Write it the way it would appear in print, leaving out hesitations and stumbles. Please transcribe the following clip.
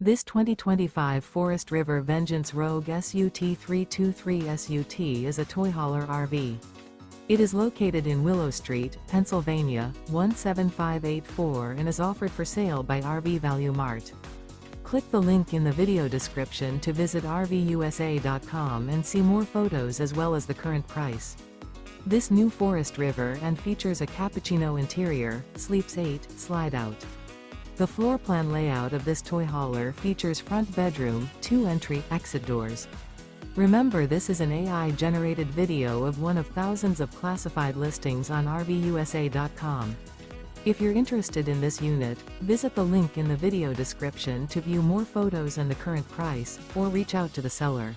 This 2025 Forest River Vengeance Rogue SUT 323 SUT is a toy hauler RV. It is located in Willow Street, Pennsylvania, 17584 and is offered for sale by RV Value Mart. Click the link in the video description to visit RVUSA.com and see more photos as well as the current price. This new Forest River and features a Cappucino interior, sleeps 8, Slideout. The floor plan layout of this toy hauler features front bedroom, 2 entry/exit doors. Remember, this is an AI-generated video of one of thousands of classified listings on RVUSA.com. If you're interested in this unit, visit the link in the video description to view more photos and the current price, or reach out to the seller.